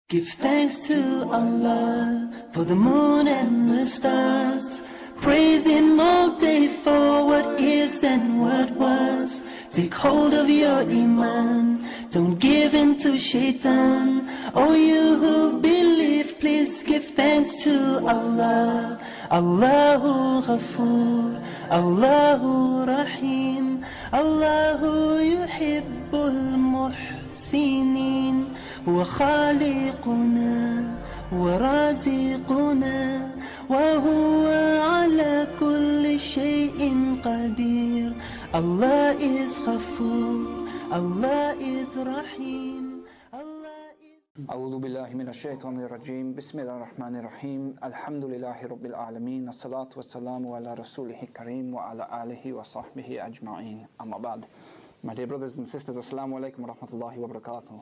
Give thanks to Allah for the moon and the stars. Praise Him all day for what is and what was. Take hold of your Iman, don't give in to Shaitan. Oh, you who believe, please give thanks to Allah. Allahu Ghafoor, Allahu Rahim, Allahu Yuhibbul Muhsinin. هو خالقنا ورازقنا وهو على كل شيء قدير. Allah is Ghafoor, Allah is Rahim, Allah is... أعوذ بالله من الشيطان الرجيم بسم الله الرحمن الرحيم الحمد لله رب العالمين الصلاة والسلام على رسوله الكريم وعلى آله وصحبه أجمعين أما بعد. My dear brothers and sisters, Assalamu alaikum wa rahmatullahi wa barakatuh.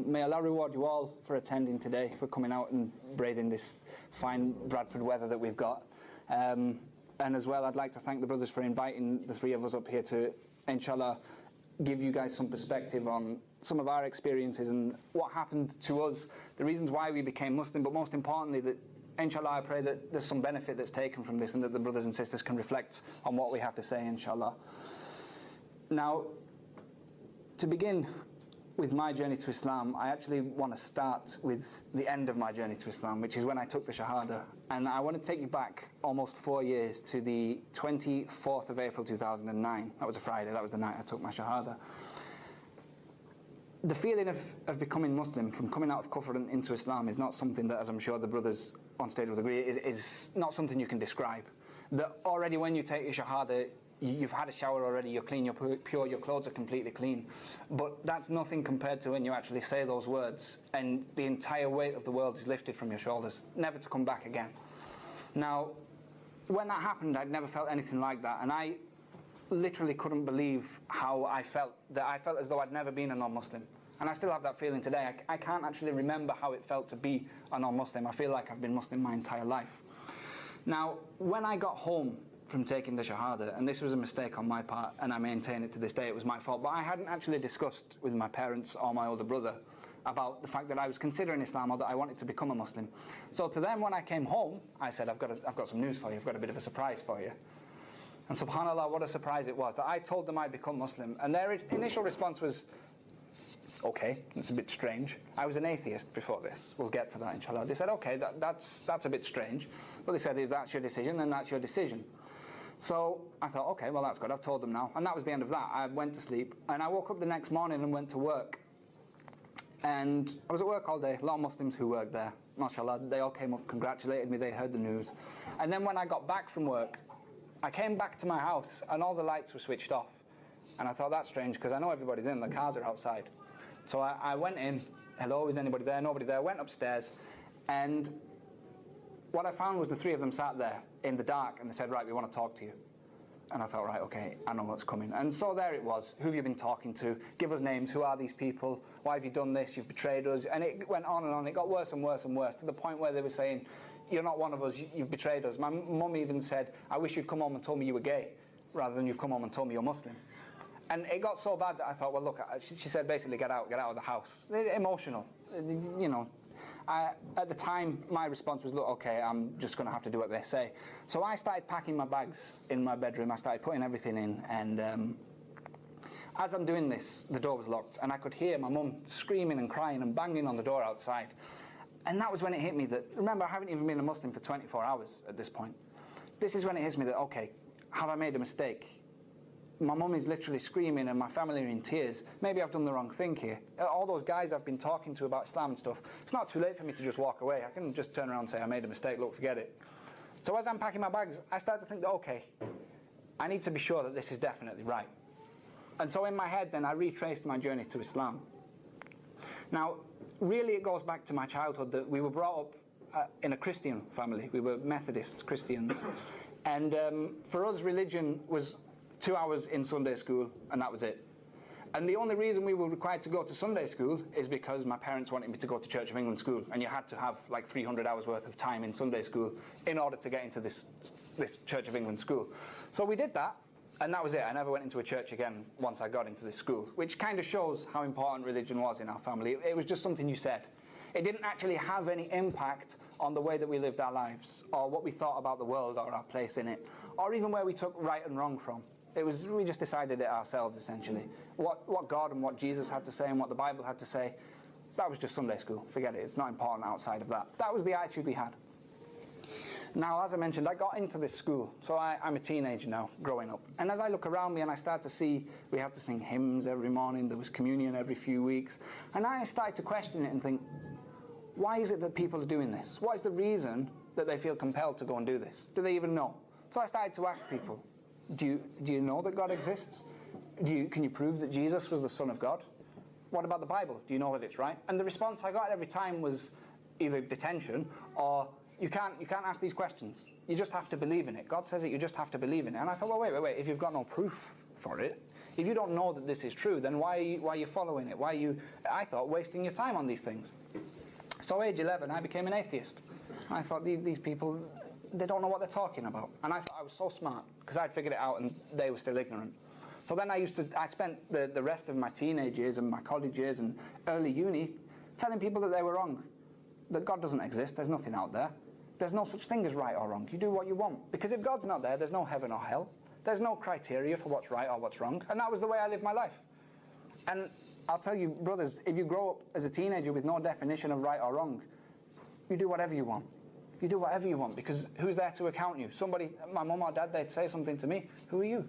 May Allah reward you all for attending today, for coming out and braving this fine Bradford weather that we've got. And as well, I'd like to thank the brothers for inviting the three of us up here to, inshallah, give you guys some perspective on some of our experiences and what happened to us, the reasons why we became Muslim, but most importantly, that inshallah, I pray that there's some benefit that's taken from this and that the brothers and sisters can reflect on what we have to say, inshallah. Now, to begin with my journey to Islam, I actually want to start with the end of my journey to Islam, which is when I took the Shahada. And I want to take you back almost 4 years to the 24th of April 2009. That was a Friday, that was the night I took my Shahada. The feeling of becoming Muslim, from coming out of Kafir into Islam, is not something that, as I'm sure the brothers on stage will agree, is not something you can describe. That already when you take your Shahada, you've had a shower already, you're clean, you're pure, your clothes are completely clean. But that's nothing compared to when you actually say those words and the entire weight of the world is lifted from your shoulders, never to come back again. Now, when that happened, I'd never felt anything like that, and I literally couldn't believe how I felt, that I felt as though I'd never been a non-Muslim. And I still have that feeling today. I can't actually remember how it felt to be a non-Muslim. I feel like I've been Muslim my entire life. Now, when I got home from taking the Shahada, and this was a mistake on my part, and I maintain it to this day, it was my fault, but I hadn't actually discussed with my parents or my older brother about the fact that I was considering Islam or that I wanted to become a Muslim. So to them, when I came home, I said, I've got some news for you, I've got a bit of a surprise for you. And subhanAllah, what a surprise it was, that I told them I'd become Muslim, and their initial response was, okay, it's a bit strange. I was an atheist before this. We'll get to that, inshallah. They said, okay, that's a bit strange. But they said, if that's your decision, then that's your decision. So I thought, okay, well, that's good. I've told them now. And that was the end of that. I went to sleep. And I woke up the next morning and went to work. And I was at work all day. A lot of Muslims who worked there, mashallah, they all came up, congratulated me. They heard the news. And then when I got back from work, I came back to my house and all the lights were switched off. And I thought, that's strange, because I know everybody's in. The cars are outside. So I went in. Hello, is anybody there? Nobody there. Went upstairs. And what I found was the three of them sat there in the dark, and they said, right, we want to talk to you. And I thought, right, okay, I know what's coming. And so there it was. Who have you been talking to? Give us names. Who are these people? Why have you done this? You've betrayed us. And it went on and on. It got worse and worse and worse, to the point where they were saying, you're not one of us, you've betrayed us. My mum even said, I wish you'd come home and told me you were gay, rather than you've come home and told me you're Muslim. And it got so bad that I thought, well, look, she said basically, get out of the house. Emotional, you know. At the time, my response was, look, okay, I'm just going to have to do what they say. So I started packing my bags in my bedroom. I started putting everything in. And as I'm doing this, the door was locked. And I could hear my mum screaming and crying and banging on the door outside. And that was when it hit me that, remember, I haven't even been a Muslim for 24 hours at this point. This is when it hits me that, okay, have I made a mistake? My mum is literally screaming and my family are in tears. Maybe I've done the wrong thing here. All those guys I've been talking to about Islam and stuff, it's not too late for me to just walk away. I can just turn around and say, I made a mistake, look, forget it. So as I'm packing my bags, I start to think that, okay, I need to be sure that this is definitely right. And so in my head then, I retraced my journey to Islam. Now, really it goes back to my childhood, that we were brought up in a Christian family. We were Methodist Christians. And for us, religion was 2 hours in Sunday school, and that was it. And the only reason we were required to go to Sunday school is because my parents wanted me to go to Church of England school, and you had to have like 300 hours worth of time in Sunday school in order to get into this Church of England school. So we did that, And that was it. I never went into a church again once I got into this school, which kind of shows how important religion was in our family. It was just something you said. It didn't actually have any impact on the way that we lived our lives, or what we thought about the world or our place in it, or even where we took right and wrong from. We just decided it ourselves, essentially. What God and what Jesus had to say and what the Bible had to say, that was just Sunday school. Forget it. It's not important outside of that. That was the attitude we had. Now, as I mentioned, I got into this school. So I'm a teenager now, growing up. And as I look around me and I start to see we have to sing hymns every morning, there was communion every few weeks, and I started to question it and think, why is it that people are doing this? What is the reason that they feel compelled to go and do this? Do they even know? So I started to ask people, do you know that God exists? Can you prove that Jesus was the Son of God? What about the Bible? Do you know that it's right? And the response I got every time was either detention or you can't ask these questions. You just have to believe in it. God says it, you just have to believe in it. And I thought, well, wait. If you've got no proof for it, if you don't know that this is true, then why are you following it? Why are you, I thought, wasting your time on these things? So age 11, I became an atheist. I thought, these people, they don't know what they're talking about. And I thought I was so smart, because I'd figured it out and they were still ignorant. So then I spent the rest of my teenage years and my college years and early uni telling people that they were wrong, that God doesn't exist, there's nothing out there. There's no such thing as right or wrong. You do what you want. Because if God's not there, there's no heaven or hell. There's no criteria for what's right or what's wrong. And that was the way I lived my life. And I'll tell you, brothers, if you grow up as a teenager with no definition of right or wrong, you do whatever you want. You do whatever you want, because who's there to account you? Somebody, my mum or dad, they'd say something to me. Who are you?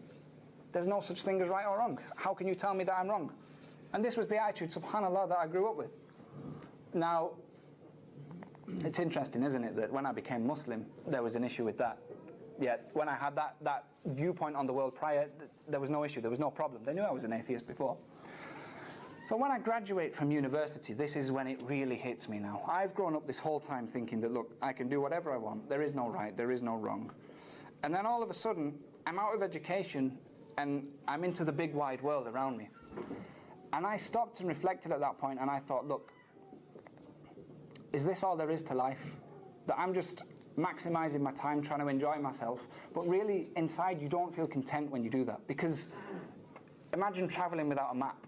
There's no such thing as right or wrong. How can you tell me that I'm wrong? And this was the attitude, subhanAllah, that I grew up with. Now, it's interesting, isn't it, that when I became Muslim, there was an issue with that. Yet, when I had that viewpoint on the world prior, there was no issue, there was no problem. They knew I was an atheist before. So when I graduate from university, this is when it really hits me now. I've grown up this whole time thinking that, look, I can do whatever I want. There is no right, there is no wrong. And then all of a sudden, I'm out of education and I'm into the big wide world around me. And I stopped and reflected at that point and I thought, look, is this all there is to life? That I'm just maximizing my time, trying to enjoy myself, but really inside you don't feel content when you do that. Because imagine traveling without a map.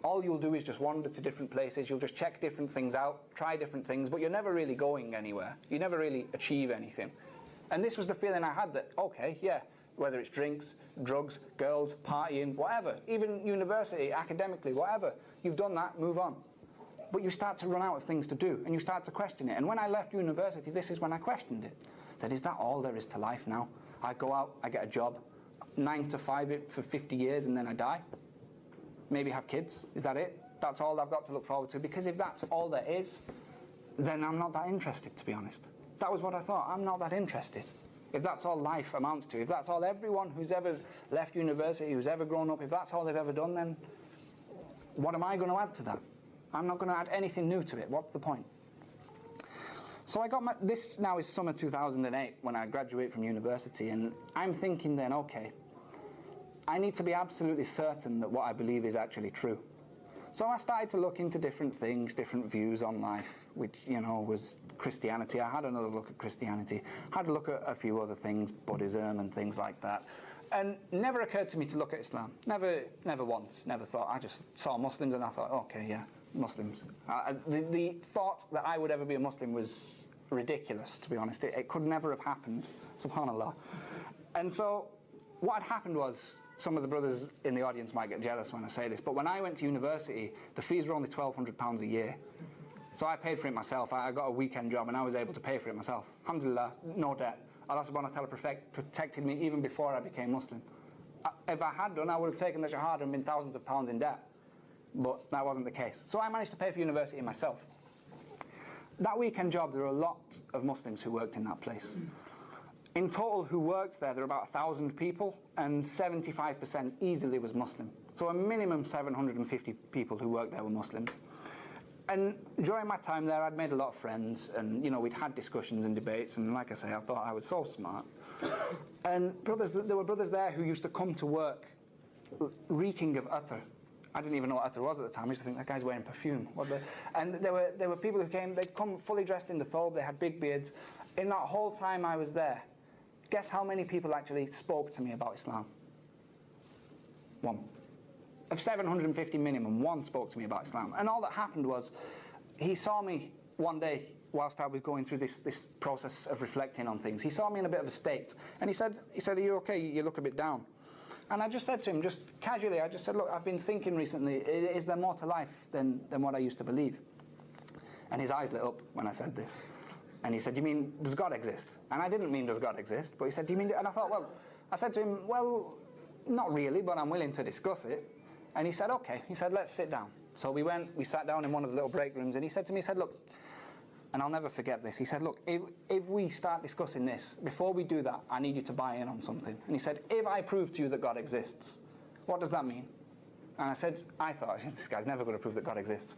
All you'll do is just wander to different places, you'll just check different things out, try different things, but you're never really going anywhere. You never really achieve anything. And this was the feeling I had that, okay, yeah, whether it's drinks, drugs, girls, partying, whatever, even university, academically, whatever, you've done that, move on. But you start to run out of things to do, and you start to question it. And when I left university, this is when I questioned it. That is that all there is to life now? I go out, I get a job, 9 to 5 for 50 years, and then I die? Maybe have kids, is that it? That's all I've got to look forward to? Because if that's all there is, then I'm not that interested, to be honest. That was what I thought, I'm not that interested. If that's all life amounts to, if that's all everyone who's ever left university, who's ever grown up, if that's all they've ever done, then what am I going to add to that? I'm not going to add anything new to it. What's the point? So I got this now is summer 2008 when I graduate from university, and I'm thinking then, okay, I need to be absolutely certain that what I believe is actually true. So I started to look into different things, different views on life, which, you know, was Christianity. I had another look at Christianity. I had a look at a few other things, Buddhism and things like that. And it never occurred to me to look at Islam. Never once, never thought. I just saw Muslims and I thought, okay, yeah, Muslims. The thought that I would ever be a Muslim was ridiculous, to be honest. It could never have happened, subhanAllah. And so what had happened was, some of the brothers in the audience might get jealous when I say this, but when I went to university, the fees were only £1,200 a year. So I paid for it myself. I got a weekend job and I was able to pay for it myself. Alhamdulillah, no debt. Allah subhanahu wa ta'ala protected me even before I became Muslim. If I had done, I would have taken the Shahada and been thousands of pounds in debt. But that wasn't the case. So I managed to pay for university myself. That weekend job, there were a lot of Muslims who worked in that place. In total, who worked there were about 1,000 people, and 75% easily was Muslim. So a minimum 750 people who worked there were Muslims. And during my time there, I'd made a lot of friends, and, you know, we'd had discussions and debates, and like I say, I thought I was so smart. And there were brothers there who used to come to work reeking of attar. I didn't even know what attar was at the time. I used to think, that guy's wearing perfume. And there were people who came, they'd come fully dressed in the thobe, they had big beards. In that whole time I was there, guess how many people actually spoke to me about Islam? One. Of 750 minimum, one spoke to me about Islam. And all that happened was, he saw me one day whilst I was going through this process of reflecting on things. He saw me in a bit of a state, and he said, are you okay? You look a bit down. And I just said to him, just casually, I just said, look, I've been thinking recently, is there more to life than what I used to believe? And his eyes lit up when I said this. And he said, do you mean, does God exist? And I didn't mean, does God exist? But he said, do you mean, and I thought, well, I said to him, well, not really, but I'm willing to discuss it. And he said, okay. He said, let's sit down. So we sat down in one of the little break rooms, and he said to me, he said, look, and I'll never forget this. He said, look, if we start discussing this, before we do that, I need you to buy in on something. And he said, if I prove to you that God exists, what does that mean? And I said, I thought, this guy's never going to prove that God exists.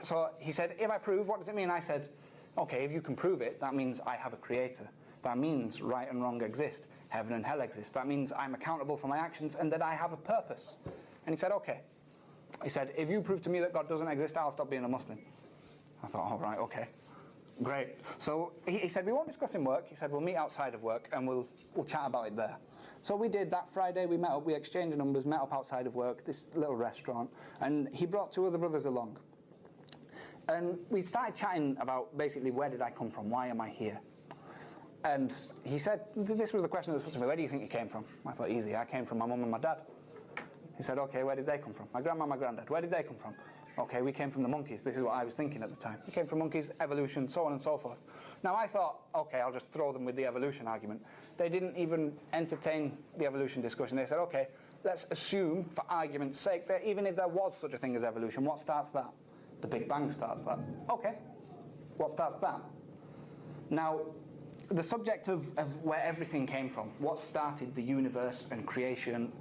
So he said, if I prove, what does it mean? I said, okay, if you can prove it, that means I have a creator. That means right and wrong exist. Heaven and hell exist. That means I'm accountable for my actions and that I have a purpose. And he said, okay. He said, if you prove to me that God doesn't exist, I'll stop being a Muslim. I thought, all right, okay. Great. So he said, we won't discuss in work. He said, we'll meet outside of work and we'll chat about it there. So we did that Friday. We met up, we exchanged numbers, met up outside of work, this little restaurant. And he brought two other brothers along. And we started chatting about basically, where did I come from? Why am I here? And he said, this was the question that was put to me, where do you think you came from? I thought, easy, I came from my mum and my dad. He said, okay, where did they come from? My grandma and my granddad, where did they come from? Okay, we came from the monkeys. This is what I was thinking at the time. We came from monkeys, evolution, so on and so forth. Now I thought, okay, I'll just throw them with the evolution argument. They didn't even entertain the evolution discussion. They said, okay, let's assume, for argument's sake, that even if there was such a thing as evolution, what starts that? The Big Bang starts that. Okay, what starts that? Now, the subject of where everything came from, what started the universe and creation,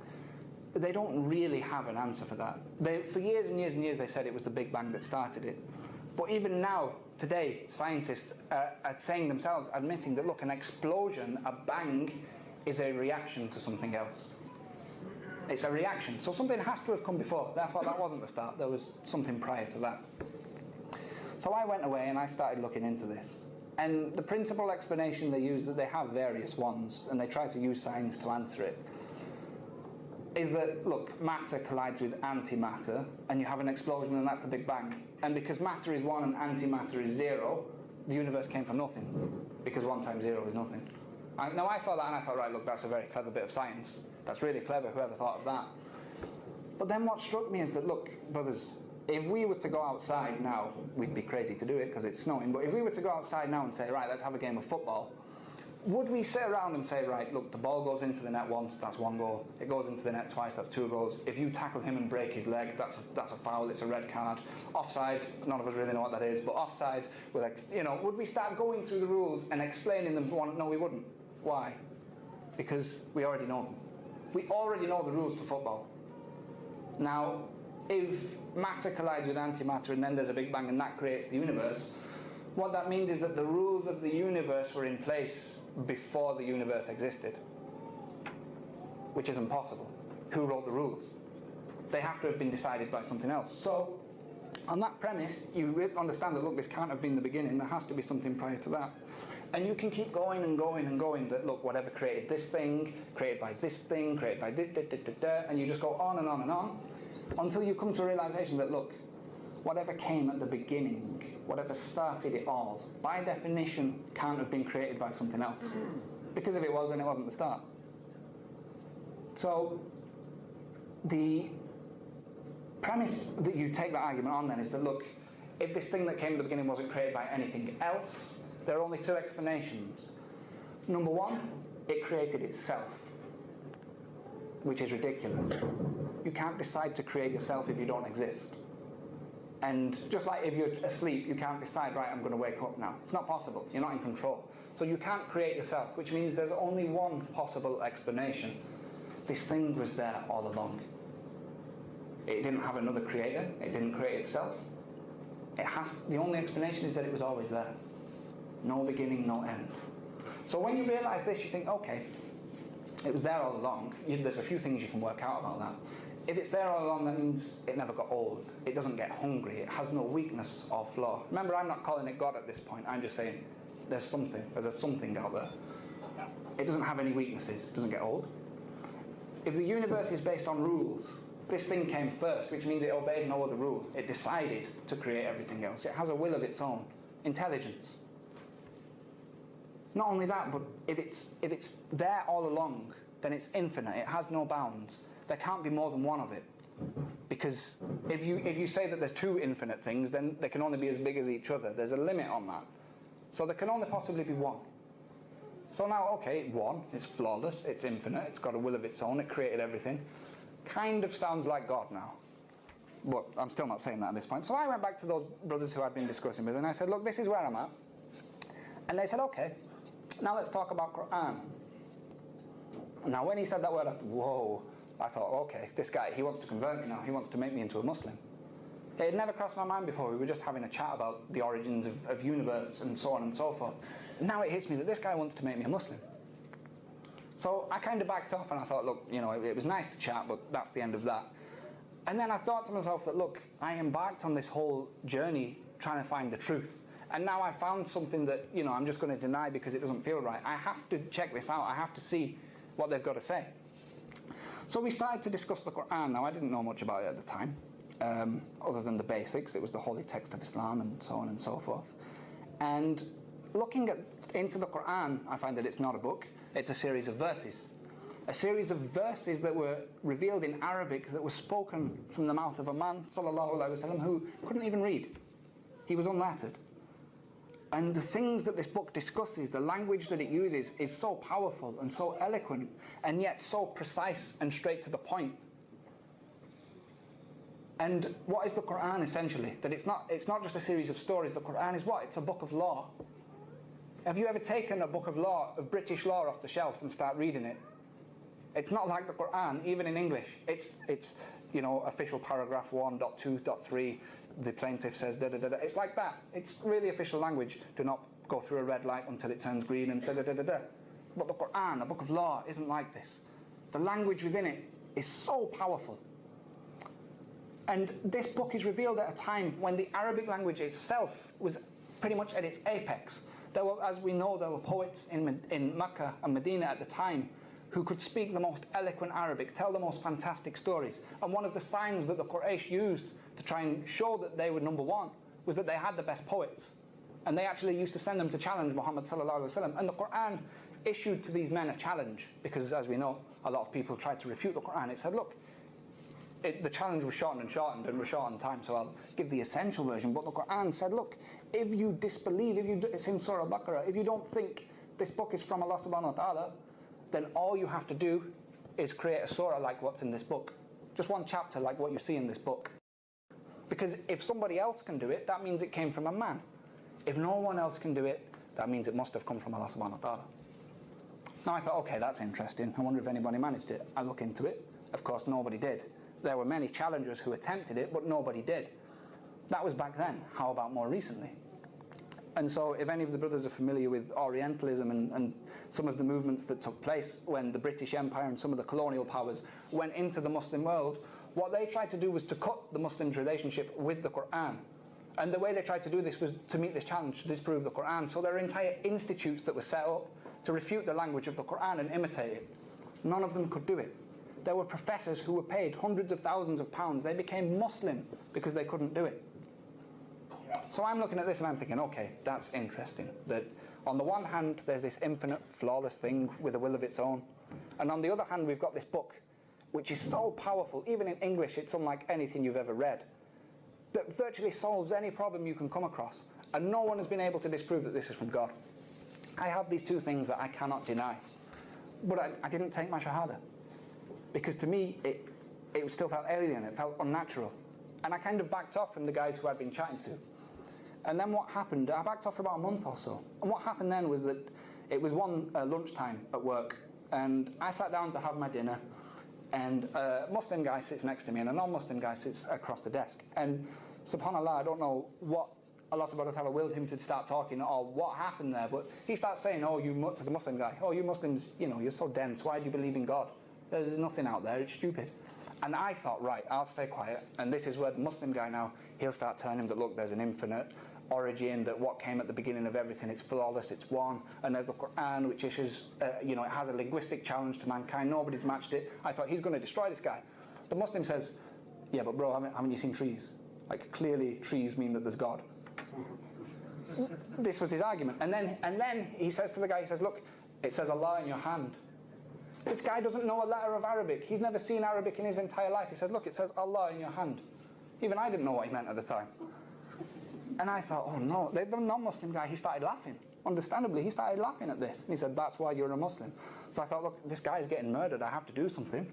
they don't really have an answer for that. For years and years and years, they said it was the Big Bang that started it. But even now, today, scientists are saying themselves, admitting that, look, an explosion, a bang, is a reaction to something else. It's a reaction. So something has to have come before. Therefore, that wasn't the start. There was something prior to that. So I went away and I started looking into this. And the principal explanation they use, that they have various ones, and they try to use science to answer it, is that, look, matter collides with antimatter, and you have an explosion, and that's the Big Bang. And because matter is 1 and antimatter is 0, the universe came from nothing, because 1 times 0 is nothing. Now I saw that and I thought, right, look, that's a very clever bit of science. That's really clever, whoever thought of that. But then what struck me is that, look, brothers, if we were to go outside now, we'd be crazy to do it because it's snowing, but if we were to go outside now and say, right, let's have a game of football, would we sit around and say, right, look, the ball goes into the net once, that's 1 goal. It goes into the net twice, that's 2 goals. If you tackle him and break his leg, that's a foul, it's a red card. Offside, none of us really know what that is, but offside, would we start going through the rules and explaining them? No, we wouldn't. Why? Because we already know them. We already know the rules to football. Now, if matter collides with antimatter and then there's a Big Bang and that creates the universe, what that means is that the rules of the universe were in place before the universe existed, which isn't possible. Who wrote the rules? They have to have been decided by something else. So, on that premise, you understand that, look, this can't have been the beginning, there has to be something prior to that. And you can keep going and going and going, that, look, whatever created this thing, created by this thing, created by and you just go on and on and on, until you come to a realization that, look, whatever came at the beginning, whatever started it all, by definition, can't have been created by something else. Because if it was, then it wasn't the start. So, the premise that you take that argument on then is that, look, if this thing that came at the beginning wasn't created by anything else, there are only 2 explanations. Number 1, it created itself, which is ridiculous. You can't decide to create yourself if you don't exist. And just like if you're asleep, you can't decide, right, I'm going to wake up now. It's not possible. You're not in control. So you can't create yourself, which means there's only one possible explanation. This thing was there all along. It didn't have another creator. It didn't create itself. The only explanation is that it was always there. No beginning, no end. So when you realise this, you think, okay, it was there all along. There's a few things you can work out about that. If it's there all along, that means it never got old. It doesn't get hungry. It has no weakness or flaw. Remember, I'm not calling it God at this point. I'm just saying there's something. There's a something out there. It doesn't have any weaknesses. It doesn't get old. if the universe is based on rules, this thing came first, which means it obeyed no other rule. It decided to create everything else. It has a will of its own, intelligence. Not only that, but if it's there all along, then it's infinite. It has no bounds. There can't be more than one of it. Because if you say that there's two infinite things, then they can only be as big as each other. There's a limit on that. So there can only possibly be one. So now, okay, one, it's flawless, it's infinite, it's got a will of its own, it created everything. Kind of sounds like God now. But I'm still not saying that at this point. So I went back to those brothers who I'd been discussing with, and I said, look, this is where I'm at. And they said, okay, now let's talk about Quran. Now when he said that word, I thought, whoa. I thought, okay, this guy, he wants to convert me now. He wants to make me into a Muslim. It had never crossed my mind before. We were just having a chat about the origins of universe and so on and so forth. Now it hits me that this guy wants to make me a Muslim. So I kind of backed off and I thought, look, you know, it was nice to chat, but that's the end of that. And then I thought to myself that, look, I embarked on this whole journey trying to find the truth. And now I found something that, you know, I'm just going to deny because it doesn't feel right. I have to check this out. I have to see what they've got to say. So we started to discuss the Quran. Now, I didn't know much about it at the time, other than the basics. It was the holy text of Islam and so on and so forth. And looking into the Quran, I find that it's not a book. It's a series of verses. A series of verses that were revealed in Arabic that was spoken from the mouth of a man, sallallahu alaihi wasallam, who couldn't even read. He was unlettered. And the things that this book discusses, the language that it uses, is so powerful and so eloquent, and yet so precise and straight to the point. And what is the Quran essentially? That it's not just a series of stories. The Quran is what? It's a book of law. Have you ever taken a book of law, of British law, off the shelf and start reading it? It's not like the Quran, even in English. It's you know, official paragraph 1.2.3. The plaintiff says da da da da. It's like that. It's really official language. Do not go through a red light until it turns green and da da da da da. But the Quran, a book of law, isn't like this. The language within it is so powerful. And this book is revealed at a time when the Arabic language itself was pretty much at its apex. There were, as we know, there were poets in Mecca and Medina at the time who could speak the most eloquent Arabic, tell the most fantastic stories. And one of the signs that the Quraysh used to try and show that they were number one was that they had the best poets. And they actually used to send them to challenge Muhammad sallallahu alaihi wasallam. And the Quran issued to these men a challenge, because as we know, a lot of people tried to refute the Quran. It said, look, the challenge was shortened and we're short on time, so I'll give the essential version. But the Quran said, look, if you disbelieve, it's in Surah Baqarah, if you don't think this book is from Allah subhanahu wa ta'ala, then all you have to do is create a surah like what's in this book. Just one chapter like what you see in this book. Because if somebody else can do it, that means it came from a man. If no one else can do it, that means it must have come from Allah subhanahu wa ta'ala. Now I thought, okay, that's interesting. I wonder if anybody managed it. I look into it. Of course, nobody did. There were many challengers who attempted it, but nobody did. That was back then. How about more recently? And so if any of the brothers are familiar with Orientalism and some of the movements that took place when the British Empire and some of the colonial powers went into the Muslim world, what they tried to do was to cut the Muslims' relationship with the Quran. And the way they tried to do this was to meet this challenge, to disprove the Quran. So there are entire institutes that were set up to refute the language of the Quran and imitate it. None of them could do it. There were professors who were paid hundreds of thousands of pounds. They became Muslim because they couldn't do it. So I'm looking at this and I'm thinking, okay, that's interesting. That on the one hand, there's this infinite, flawless thing with a will of its own. And on the other hand, we've got this book, which is so powerful. Even in English, it's unlike anything you've ever read. That virtually solves any problem you can come across. And no one has been able to disprove that this is from God. I have these two things that I cannot deny. But I didn't take my Shahada. Because to me, it still felt alien. It felt unnatural. And I kind of backed off from the guys who I'd been chatting to. And then what happened, I backed off for about a month or so. And what happened then was that it was one lunchtime at work, and I sat down to have my dinner, and a Muslim guy sits next to me, and a non-Muslim guy sits across the desk. And subhanAllah, I don't know what Allah subhanahu wa ta'ala willed him to start talking or what happened there, but he starts saying, to the Muslim guy, oh, you Muslims, you know, you're so dense, why do you believe in God? There's nothing out there, it's stupid. And I thought, right, I'll stay quiet. And this is where the Muslim guy now, he'll start telling him that, look, there's an infinite origin, that what came at the beginning of everything, it's flawless, it's one. And there's the Quran, which issues, it has a linguistic challenge to mankind. Nobody's matched it. I thought, he's going to destroy this guy. The Muslim says, yeah, but bro, haven't you seen trees? Like, clearly trees mean that there's God. This was his argument. And then he says to the guy, he says, look, it says Allah in your hand. This guy doesn't know a letter of Arabic. He's never seen Arabic in his entire life. He said, look, it says Allah in your hand. Even I didn't know what he meant at the time. And I thought, oh no, the non-Muslim guy, he started laughing. Understandably, he started laughing at this. And he said, that's why you're a Muslim. So I thought, look, this guy is getting murdered. I have to do something.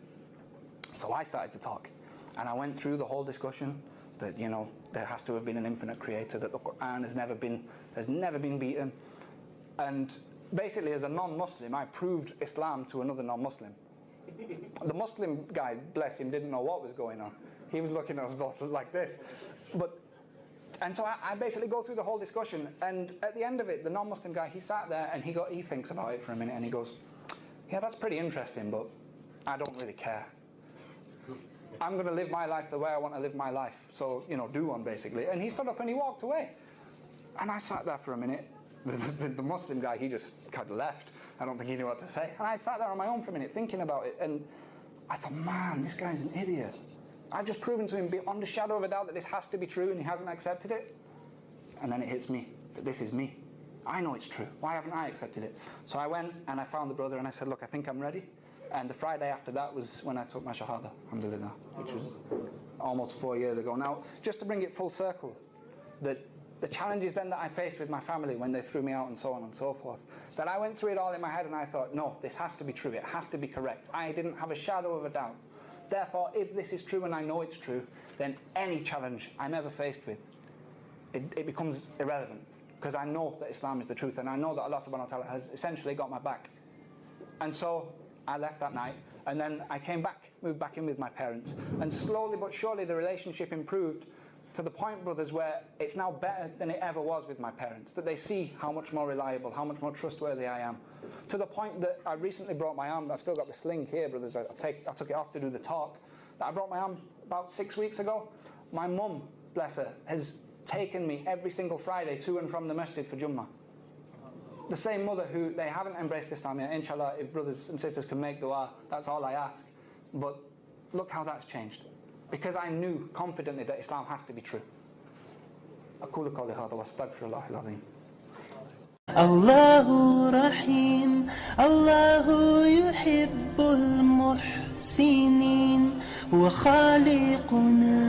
So I started to talk. And I went through the whole discussion that, there has to have been an infinite creator, that the Quran has never been beaten. And basically, as a non-Muslim, I proved Islam to another non-Muslim. The Muslim guy, bless him, didn't know what was going on. He was looking at us both like this. And so I basically go through the whole discussion, and at the end of it, the non-Muslim guy, he sat there and he thinks about it for a minute, and he goes, yeah, that's pretty interesting, but I don't really care. I'm going to live my life the way I want to live my life. So, do one, basically. And he stood up and he walked away. And I sat there for a minute. The Muslim guy, he just kind of left. I don't think he knew what to say. And I sat there on my own for a minute thinking about it. And I thought, man, this guy's an idiot. I've just proven to him beyond a shadow of a doubt that this has to be true, and he hasn't accepted it. And then it hits me, that this is me. I know it's true. Why haven't I accepted it? So I went and I found the brother and I said, look, I think I'm ready. And the Friday after that was when I took my Shahada, alhamdulillah, which was almost 4 years ago. Now, just to bring it full circle, that the challenges then that I faced with my family when they threw me out and so on and so forth, that I went through it all in my head and I thought, no, this has to be true, it has to be correct. I didn't have a shadow of a doubt. Therefore, if this is true and I know it's true, then any challenge I'm ever faced with, it becomes irrelevant. Because I know that Islam is the truth, and I know that Allah subhanahu wa ta'ala has essentially got my back. And so I left that night, and then I came back, moved back in with my parents, and slowly but surely the relationship improved to the point, brothers, where it's now better than it ever was with my parents, that they see how much more reliable, how much more trustworthy I am. To the point that I recently brought my arm, I've still got the sling here, brothers, I took it off to do the talk, that I brought my arm about 6 weeks ago. My mum, bless her, has taken me every single Friday to and from the masjid for Jummah. The same mother who, they haven't embraced Islam yet. Inshallah, if brothers and sisters can make dua, that's all I ask. But look how that's changed. Because I knew confidently that Islam has to be true. أقول قولي هذا واستغفر الله العظيم. الله رحيم الله يحب المحسنين وخالقنا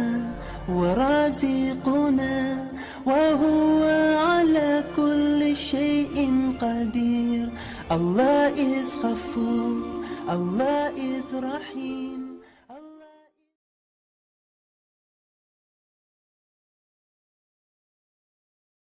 ورازقنا وهو على كل شيء قدير. Allah is Ghafur, Allah is Rahim.